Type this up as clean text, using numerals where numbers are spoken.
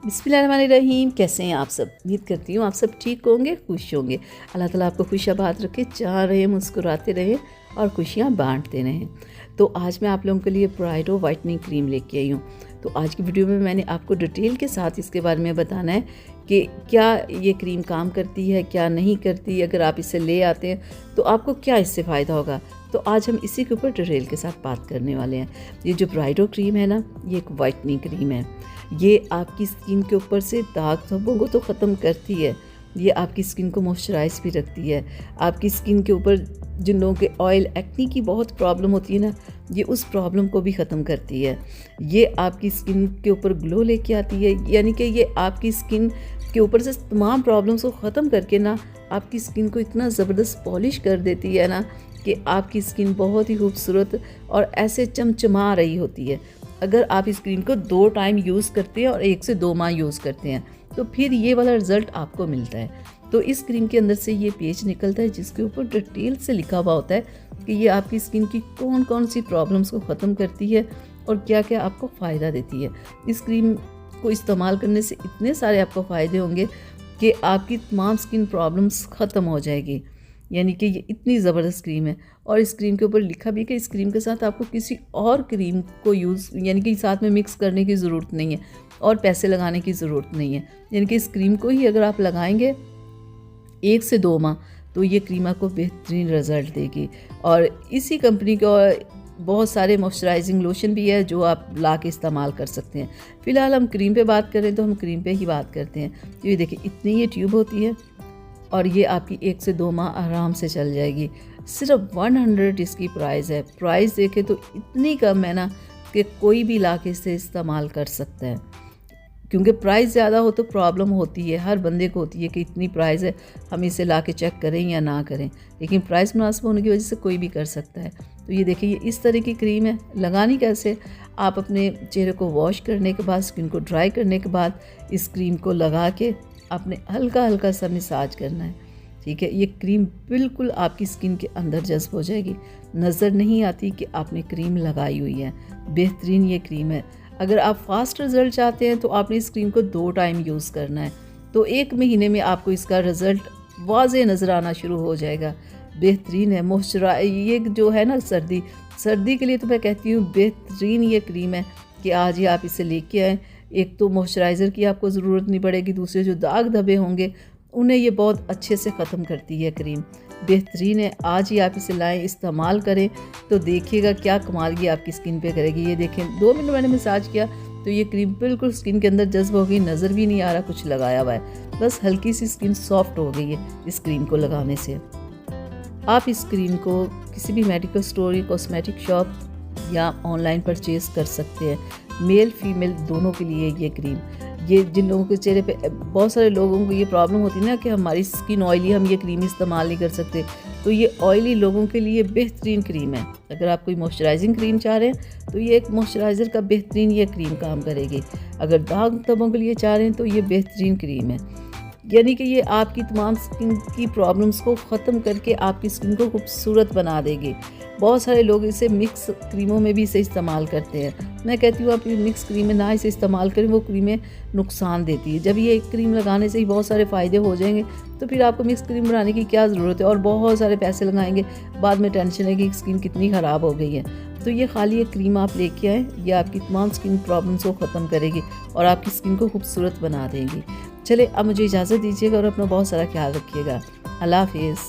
बिस्मिल्लाहिर्रहमानिर्रहीम। कैसे हैं आप सब? उम्मीद करती हूँ आप सब ठीक होंगे, खुश होंगे। अल्लाह ताला आपको खुशाबाद रखे, चाह रहे मुस्कुराते रहें और खुशियाँ बांटते रहें। तो आज मैं आप लोगों के लिए ब्राइडो वाइटनिंग क्रीम लेके आई हूँ। तो आज की वीडियो में मैंने आपको डिटेल के साथ इसके बारे में बताना है कि क्या ये क्रीम काम करती है, क्या नहीं करती। अगर आप इसे ले आते हैं तो आपको क्या इससे फ़ायदा होगा। तो आज हम इसी के ऊपर डिटेल के साथ बात करने वाले हैं। ये जो ब्राइडो क्रीम है ना, ये एक वाइटनिंग क्रीम है। ये आपकी स्किन के ऊपर से दाग धब्बों को तो ख़त्म करती है, ये आपकी स्किन को मॉइस्चराइज भी रखती है। आपकी स्किन के ऊपर जिन लोगों के ऑयल एक्नी की बहुत प्रॉब्लम होती है ना, ये उस प्रॉब्लम को भी ख़त्म करती है। ये आपकी स्किन के ऊपर ग्लो लेके आती है, यानी कि ये आपकी स्किन के ऊपर से तमाम प्रॉब्लम्स को ख़त्म करके ना आपकी स्किन को इतना ज़बरदस्त पॉलिश कर देती है ना कि आपकी स्किन बहुत ही खूबसूरत और ऐसे चमचमा रही होती है। अगर आप इस क्रीम को 2 टाइम यूज़ करते हैं और 1 से 2 माह यूज़ करते हैं तो फिर ये वाला रिज़ल्ट आपको मिलता है। तो इस क्रीम के अंदर से ये पेज निकलता है जिसके ऊपर डिटेल से लिखा हुआ होता है कि ये आपकी स्किन की कौन कौन सी प्रॉब्लम्स को ख़त्म करती है और क्या क्या आपको फ़ायदा देती है। इस क्रीम को इस्तेमाल करने से इतने सारे आपको फ़ायदे होंगे कि आपकी तमाम स्किन प्रॉब्लम्स ख़त्म हो जाएगी। यानी कि ये इतनी ज़बरदस्त क्रीम है। और इस क्रीम के ऊपर लिखा भी है कि इस क्रीम के साथ आपको किसी और क्रीम को यूज़ यानी कि साथ में मिक्स करने की ज़रूरत नहीं है और पैसे लगाने की ज़रूरत नहीं है। यानी कि इस क्रीम को ही अगर आप लगाएंगे 1 से 2 माह तो ये क्रीम आपको बेहतरीन रिज़ल्ट देगी। और इसी कंपनी का बहुत सारे मॉइस्चराइजिंग लोशन भी है जो आप ला के इस्तेमाल कर सकते हैं। फ़िलहाल हम क्रीम पे बात करें तो हम क्रीम पे ही बात करते हैं। तो ये देखिए, इतनी ये ट्यूब होती है और ये आपकी 1 से 2 माह आराम से चल जाएगी। सिर्फ 100 इसकी प्राइस है। प्राइस देखें तो इतनी कम है ना कि कोई भी ला के इसे इस्तेमाल कर सकता है। क्योंकि प्राइस ज़्यादा हो तो प्रॉब्लम होती है, हर बंदे को होती है कि इतनी प्राइस है, हम इसे ला के चेक करें या ना करें। लेकिन प्राइस मुनासिब होने की वजह से कोई भी कर सकता है। तो ये देखिए, ये इस तरह की क्रीम है। लगानी कैसे? आप अपने चेहरे को वॉश करने के बाद, स्किन को ड्राई करने के बाद इस क्रीम को लगा के आपने हल्का हल्का सा मसाज करना है। ठीक है, ये क्रीम बिल्कुल आपकी स्किन के अंदर जज्ब हो जाएगी, नज़र नहीं आती कि आपने क्रीम लगाई हुई है। बेहतरीन ये क्रीम है। अगर आप फास्ट रिज़ल्ट चाहते हैं तो आपने इस क्रीम को 2 टाइम यूज़ करना है, तो 1 महीने में आपको इसका रिज़ल्ट वाज़े नज़र आना शुरू हो जाएगा। बेहतरीन है। ये जो है ना, सर्दी के लिए तो मैं कहती हूँ बेहतरीन ये क्रीम है कि आज ही आप इसे लेके आएँ। एक तो मॉइस्चराइज़र की आपको ज़रूरत नहीं पड़ेगी, दूसरे जो दाग धब्बे होंगे उन्हें ये बहुत अच्छे से ख़त्म करती है क्रीम। बेहतरीन है। आज ही आप इसे लाएं, इस्तेमाल करें तो देखिएगा क्या कमाल ये आपकी स्किन पे करेगी। ये देखें, 2 मिनट मैंने मसाज किया तो ये क्रीम बिल्कुल स्किन के अंदर जज्ब हो गई, नज़र भी नहीं आ रहा कुछ लगाया हुआ है। बस हल्की सी स्किन सॉफ्ट हो गई है इस क्रीम को लगाने से। आप इस क्रीम को किसी भी मेडिकल स्टोर या कॉस्मेटिक शॉप या ऑनलाइन परचेज़ कर सकते हैं। मेल फीमेल दोनों के लिए ये क्रीम। ये जिन लोगों के चेहरे पे, बहुत सारे लोगों को ये प्रॉब्लम होती है ना कि हमारी स्किन ऑयली, हम ये क्रीम इस्तेमाल नहीं कर सकते, तो ये ऑयली लोगों के लिए बेहतरीन क्रीम है। अगर आप कोई मॉइस्चराइजिंग क्रीम चाह रहे हैं तो ये एक मॉइस्चराइज़र का बेहतरीन ये क्रीम काम करेगी। अगर दाग धब्बों के लिए चाह रहे हैं तो ये बेहतरीन क्रीम है। यानी कि ये आपकी तमाम स्किन की प्रॉब्लम्स को ख़त्म करके आपकी स्किन को खूबसूरत बना देगी। बहुत सारे लोग इसे मिक्स क्रीमों में भी इसे इस्तेमाल करते हैं। मैं कहती हूँ आप ये मिक्स क्रीम में ना इसे इस्तेमाल करें, वो क्रीमें नुकसान देती है। जब ये एक क्रीम लगाने से ही बहुत सारे फ़ायदे हो जाएंगे तो फिर आपको मिक्स क्रीम बनाने की क्या ज़रूरत है। और बहुत सारे पैसे लगाएंगे, बाद में टेंशन है कि स्किन कितनी ख़राब हो गई है। तो ये खाली एक क्रीम आप लेके आएँ, ये आपकी तमाम स्किन प्रॉब्लम्स को ख़त्म करेगी और आपकी स्किन को खूबसूरत बना देगी। चले, अब मुझे इजाज़त दीजिएगा और अपना बहुत सारा ख्याल रखिएगा। अल्लाह हाफिज़।